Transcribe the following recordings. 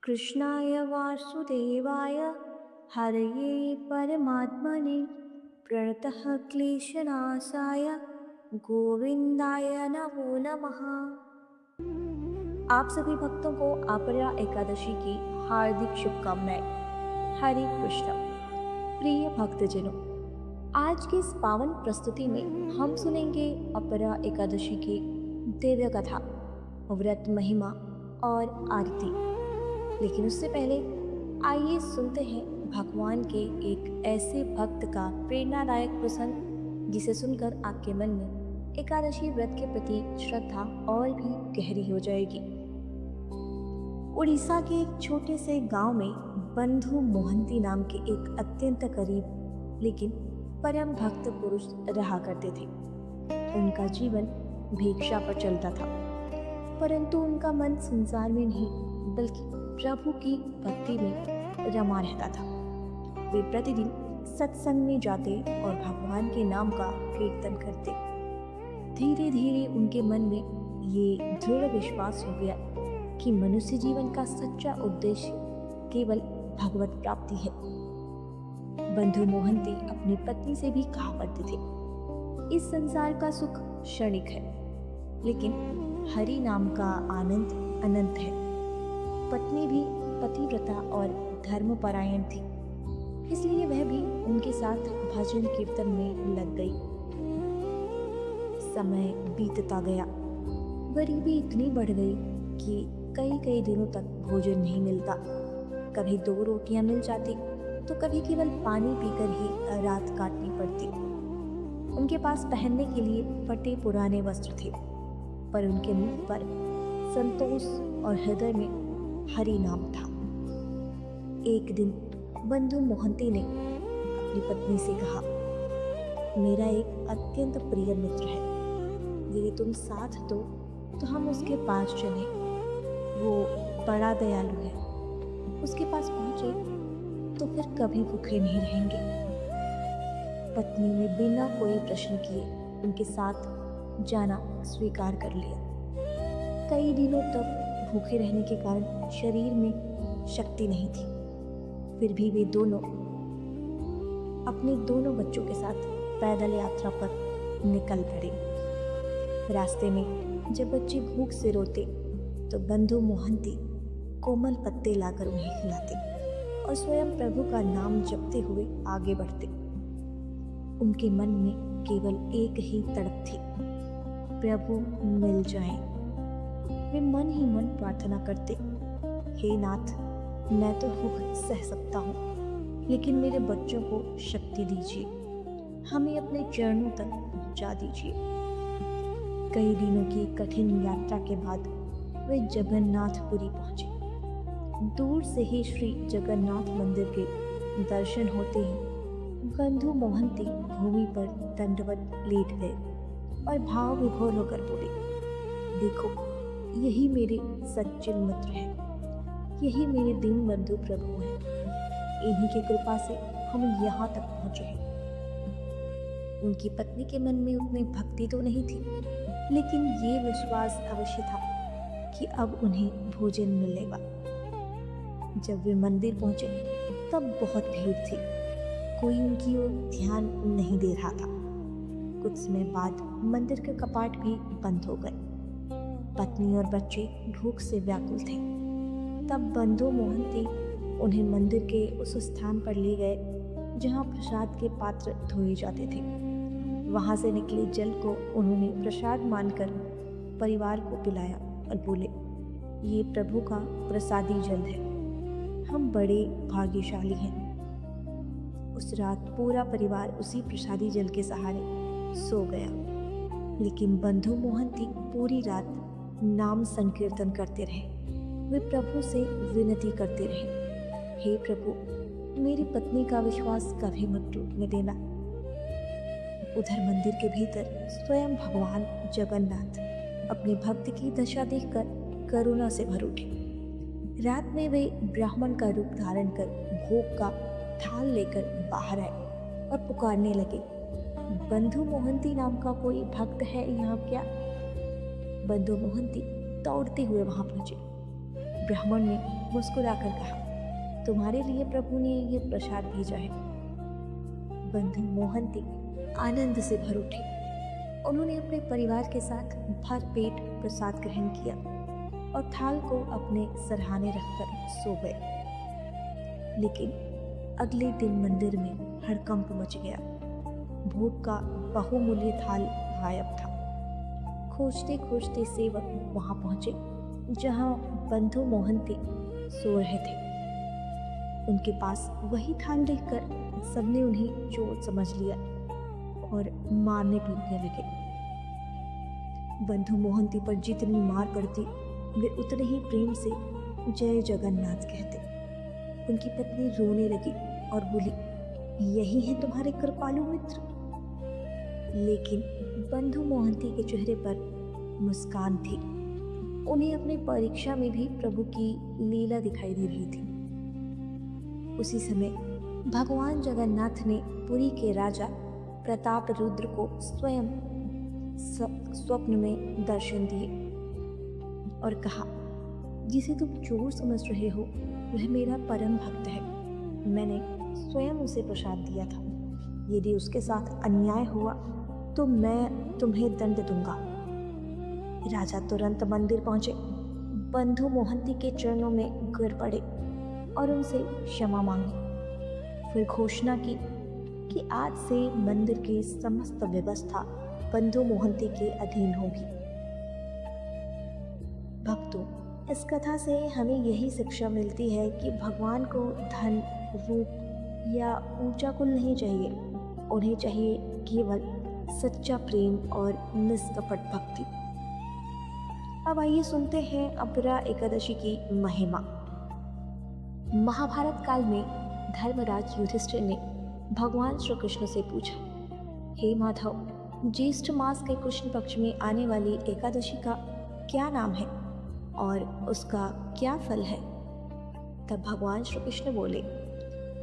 कृष्णाय वासुदेवाय हरये परमात्मने प्रणतः क्लेशनाशाय गोविंदाय नमो नमः। आप सभी भक्तों को अपरा एकादशी की हार्दिक शुभकामनाएं। हरे कृष्ण। प्रिय भक्तजनों, आज की इस पावन प्रस्तुति में हम सुनेंगे अपरा एकादशी की दिव्य कथा, व्रत महिमा और आरती। लेकिन उससे पहले आइए सुनते हैं भगवान के एक ऐसे भक्त का प्रेरणादायक प्रसंग जिसे सुनकर आपके मन में एकादशी व्रत के प्रति श्रद्धा और भी गहरी हो जाएगी। उड़ीसा के एक छोटे से गांव में बंधु मोहंती नाम के एक अत्यंत करीब लेकिन परम भक्त पुरुष रहा करते थे। उनका जीवन भिक्षा पर चलता था, परंतु उनका मन संसार में नहीं बल्कि प्रभु की भक्ति में रमा रहता था। वे प्रतिदिन सत्संग में जाते और भगवान के नाम का कीर्तन करते। धीरे धीरे उनके मन में ये दृढ़ विश्वास हो गया कि मनुष्य जीवन का सच्चा उद्देश्य केवल भगवत प्राप्ति है। बंधु मोहंती अपनी पत्नी से भी कहा करते थे, इस संसार का सुख क्षणिक है, लेकिन हरि नाम का आनंद अनंत है। पत्नी भी पतिव्रता और धर्मपरायण थी, इसलिए वह भी उनके साथ भजन कीर्तन में लग गई। समय बीतता गया, गरीबी इतनी बढ़ गई कि कई कई दिनों तक भोजन नहीं मिलता। कभी 2 रोटियां मिल जाती तो कभी केवल पानी पीकर ही रात काटनी पड़ती। उनके पास पहनने के लिए फटे पुराने वस्त्र थे, पर उनके मुख पर संतोष और हृदय में हरि नाम था। एक दिन बंधु मोहंती ने अपनी पत्नी से कहा, मेरा एक अत्यंत प्रिय मित्र है, यदि तुम साथ दो तो हम उसके पास चलें। वो बड़ा दयालु है, उसके पास पहुंचे तो फिर कभी भूखे नहीं रहेंगे। पत्नी ने बिना कोई प्रश्न किए उनके साथ जाना स्वीकार कर लिया। कई दिनों तक भूखे रहने के कारण शरीर में शक्ति नहीं थी, फिर भी वे दोनों अपने दोनों बच्चों के साथ पैदल यात्रा पर निकल पड़े। रास्ते में जब बच्चे भूख से रोते तो बंधु मोहंती कोमल पत्ते लाकर उन्हें खिलाते और स्वयं प्रभु का नाम जपते हुए आगे बढ़ते। उनके मन में केवल एक ही तड़प थी, प्रभु मिल जाएं। वे मन ही मन प्रार्थना करते, हे नाथ, मैं तो भूख सह सकता हूँ, लेकिन मेरे बच्चों को शक्ति दीजिए, हमें अपने चरणों तक पहुँचा दीजिए। कई दिनों की कठिन यात्रा के बाद वे जगन्नाथपुरी पहुंचे। दूर से ही श्री जगन्नाथ मंदिर के दर्शन होते ही बंधु मोहंती भूमि पर दंडवत लेट गए और भाव विभोर होकर बोले, देखो, यही मेरे सच्चे मित्र हैं, यही मेरे दीन बंधु प्रभु हैं। इन्हीं की कृपा से हम यहाँ तक पहुँचे हैं। उनकी पत्नी के मन में उतनी भक्ति तो नहीं थी, लेकिन ये विश्वास अवश्य था कि अब उन्हें भोजन मिलेगा। जब वे मंदिर पहुंचे तब बहुत भीड़ थी, कोई उनकी ओर ध्यान नहीं दे रहा था। कुछ समय बाद मंदिर के कपाट भी बंद हो गए। पत्नी और बच्चे भूख से व्याकुल थे। तब बंधु मोहंती उन्हें मंदिर के उस स्थान पर ले गए जहां प्रसाद के पात्र धोए जाते थे। वहां से निकले जल को उन्होंने प्रसाद मानकर परिवार को पिलाया और बोले, ये प्रभु का प्रसादी जल है, हम बड़े भाग्यशाली हैं। उस रात पूरा परिवार उसी प्रसादी जल के सहारे सो गया, लेकिन बंधु मोहंती पूरी रात नाम संकीर्तन करते रहे। वे प्रभु से विनती करते रहे, हे प्रभु, मेरी पत्नी का विश्वास कभी मत टूटने देना। उधर मंदिर के भीतर स्वयं भगवान जगन्नाथ अपने भक्त की दशा देखकर करुणा से भर उठे। रात में वे ब्राह्मण का रूप धारण कर भोग का थाल लेकर बाहर आए और पुकारने लगे, बंधु मोहंती नाम का कोई भक्त है यहाँ क्या? बंधु मोहंती दौड़ते हुए वहां पहुंचे। ब्राह्मण ने मुस्कुराकर कहा, तुम्हारे लिए प्रभु ने ये प्रसाद भेजा है। बंधु मोहंती आनंद से भर उठे। उन्होंने अपने परिवार के साथ भर पेट प्रसाद ग्रहण किया और थाल को अपने सरहाने रखकर सो गए। लेकिन अगले दिन मंदिर में हड़कंप मच गया। भोग का बहुमूल्य थाल गायब था। खोजते खोजते सेवक वहां पहुंचे जहां बंधु मोहंती सो रहे थे। उनके पास वही थाल देखकर सबने उन्हें चोर समझ लिया और मारने पीटने लगे। बंधु मोहंती पर जितनी मार पड़ती वे उतने ही प्रेम से जय जगन्नाथ कहते। उनकी पत्नी रोने लगी और बोली, यही है तुम्हारे कृपालु मित्र। लेकिन बंधु मोहंती के चेहरे पर मुस्कान थी। उन्हें अपनी परीक्षा में भी प्रभु की लीला दिखाई दे रही थी। उसी समय भगवान जगन्नाथ ने पुरी के राजा प्रताप रुद्र को स्वयं स्वप्न में दर्शन दिए और कहा, जिसे तुम चोर समझ रहे हो वह मेरा परम भक्त है। मैंने स्वयं उसे प्रसाद दिया था। यदि उसके साथ अन्याय हुआ तो मैं तुम्हें दंड दूंगा। राजा तुरंत मंदिर पहुंचे, बंधु मोहंती के चरणों में गिर पड़े और उनसे क्षमा मांगी। फिर घोषणा की कि आज से मंदिर की समस्त व्यवस्था बंधु मोहंती के अधीन होगी। भक्तों, इस कथा से हमें यही शिक्षा मिलती है कि भगवान को धन, रूप या ऊंचा कुल नहीं चाहिए। उन्हें चाहिए केवल सच्चा प्रेम और निष्कपट भक्ति। अब आइए सुनते हैं अपरा एकादशी की महिमा। महाभारत काल में धर्मराज युधिष्ठिर ने भगवान श्री कृष्ण से पूछा, हे माधव, ज्येष्ठ मास के कृष्ण पक्ष में आने वाली एकादशी का क्या नाम है और उसका क्या फल है? तब भगवान श्री कृष्ण बोले,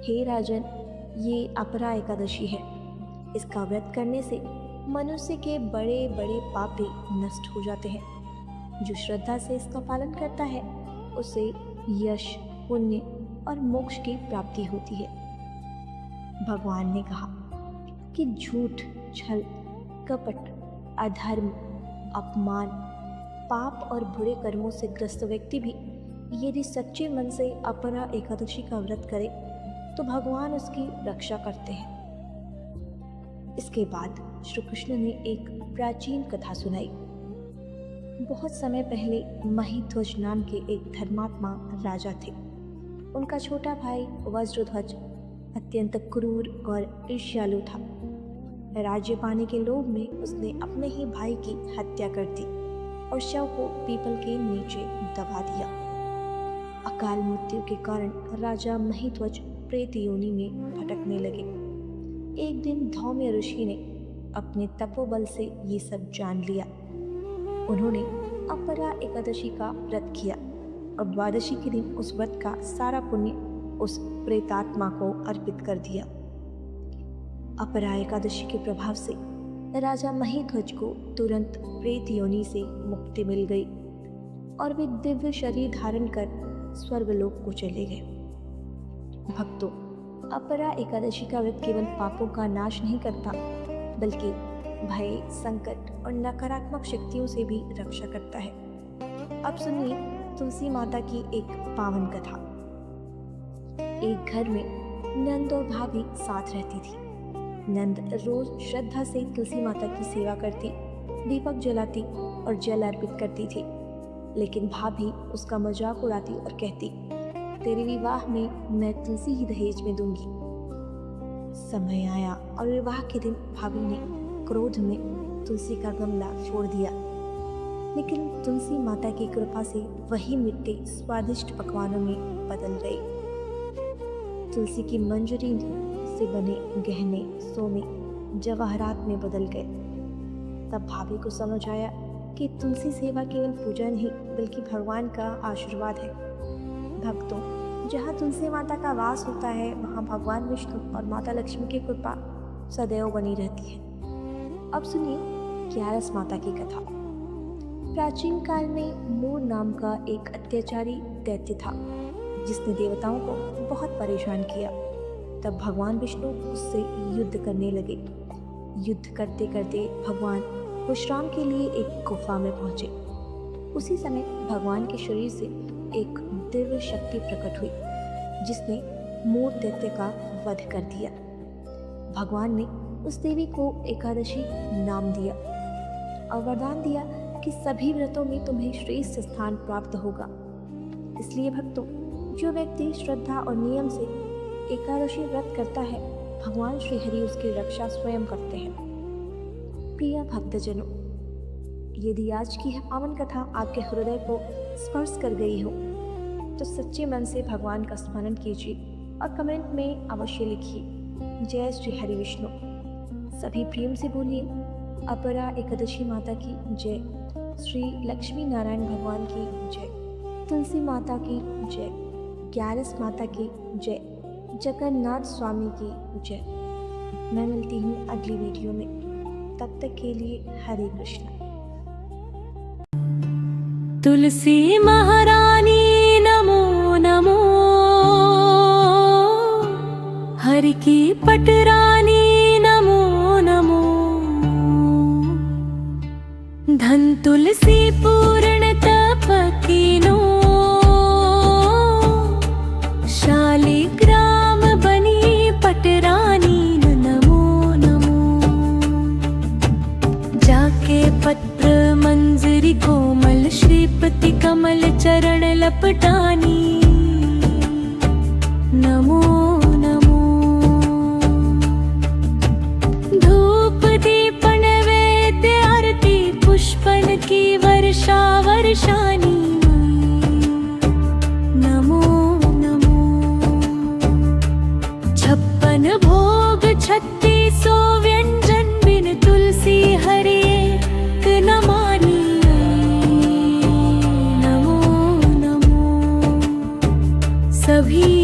हे राजन, ये अपरा एकादशी है। इसका व्रत करने से मनुष्य के बड़े बड़े पाप भी नष्ट हो जाते हैं। जो श्रद्धा से इसका पालन करता है उसे यश, पुण्य और मोक्ष की प्राप्ति होती है। भगवान ने कहा कि झूठ, छल, कपट, अधर्म, अपमान, पाप और बुरे कर्मों से ग्रस्त व्यक्ति भी यदि सच्चे मन से अपरा एकादशी का व्रत करे तो भगवान उसकी रक्षा करते हैं। इसके बाद श्री कृष्ण ने एक प्राचीन कथा सुनाई। बहुत समय पहले महिध्वज नाम के एक धर्मात्मा राजा थे। उनका छोटा भाई वज्रध्वज अत्यंत क्रूर और ईर्ष्यालु था। राज्य पाने के लोभ में उसने अपने ही भाई की हत्या कर दी और शव को पीपल के नीचे दबा दिया। अकाल मृत्यु के कारण राजा महिध्वज प्रेत योनि में भटकने लगे। एक दिन धौम्य ऋषि ने अपने तपोबल से ये सब जान लिया। उन्होंने अपरा एकादशी का व्रत किया और द्वादशी के दिन उस व्रत का सारा पुण्य उस प्रेतात्मा को अर्पित कर दिया। अपरा एकादशी के प्रभाव से राजा महिध्वज को तुरंत प्रेत योनि से मुक्ति मिल गई और वे दिव्य शरीर धारण कर स्वर्गलोक को चले गए। भक्तों, अपरा एकादशी का व्रत केवल पापों का नाश नहीं करता बल्कि भय, संकट और नकारात्मक शक्तियों से भी रक्षा करता है। अब सुनिए तुलसी माता की एक पावन कथा। एक घर में नंद और भाभी साथ रहती थी। नंद रोज श्रद्धा से तुलसी माता की सेवा करती, दीपक जलाती और जल अर्पित करती थी। लेकिन भाभी उसका मजाक उड़ाती और कहती, तेरे विवाह में मैं तुलसी ही दहेज में दूंगी। समय आया और विवाह के दिन भाभी ने क्रोध में तुलसी का गमला फोड़ दिया। लेकिन तुलसी माता की कृपा से वही मिट्टी स्वादिष्ट पकवानों में बदल गई। तुलसी की मंजरी से बने गहने सोने जवाहरात में बदल गए। तब भाभी को समझ आया कि तुलसी सेवा केवल पूजा नहीं बल्कि भगवान का आशीर्वाद है। भक्तों, जहाँ तुलसी माता का वास होता है वहाँ भगवान विष्णु और माता लक्ष्मी की कृपा सदैव बनी रहती है। अब सुनिए ग्यारस माता की कथा। प्राचीन काल में मूर नाम का एक अत्याचारी दैत्य था। जिसने देवताओं को बहुत परेशान किया। तब भगवान विष्णु उससे युद्ध करने लगे। युद्ध करते करते भगवान विश्राम के लिए एक गुफा में पहुंचे। उसी समय भगवान के शरीर से एक दिव्य शक्ति प्रकट हुई, जिसने मोर दैत्य का वध कर दिया। भगवान ने उस देवी को एकादशी नाम दिया और वरदान दिया कि सभी व्रतों में तुम्हें श्रेष्ठ स्थान प्राप्त होगा। इसलिए भक्तों, जो व्यक्ति श्रद्धा और नियम से एकादशी व्रत करता है, भगवान श्री हरि उसकी रक्षा स्वयं करते हैं। प्रिय भक्तजनों, यदि आज की यह पावन कथा आपके हृदय को स्पर्श कर गई हो तो सच्चे मन से भगवान का स्मरण कीजिए और कमेंट में अवश्य लिखिए जय श्री हरि विष्णु। सभी प्रेम से बोलिए अपरा एकादशी माता की जय, श्री लक्ष्मी नारायण भगवान की जय, तुलसी माता की जय, ग्यारस माता की जय, जगन्नाथ स्वामी की जय। मैं मिलती हूँ अगली वीडियो में, तब तक के लिए हरे कृष्णा। तुलसी महारानी नमो नमो, हरि की पटरानी नमो नमो। धन तुलसी पूर्ण तप कीनो, शालिग्राम बनी पटरानी नमो नमो। जाके पत्र मंजरी कोमल, श्रीपति कमल चरण लपटानी नमो नमो। धूप दीप नैवेद्य आरती पुष्पन की वर्षा वर्षानी नमो नमो। 56 भोग 3600 व्यंजन, बिन तुलसी हरि एक न मानी नमो नमो। सभी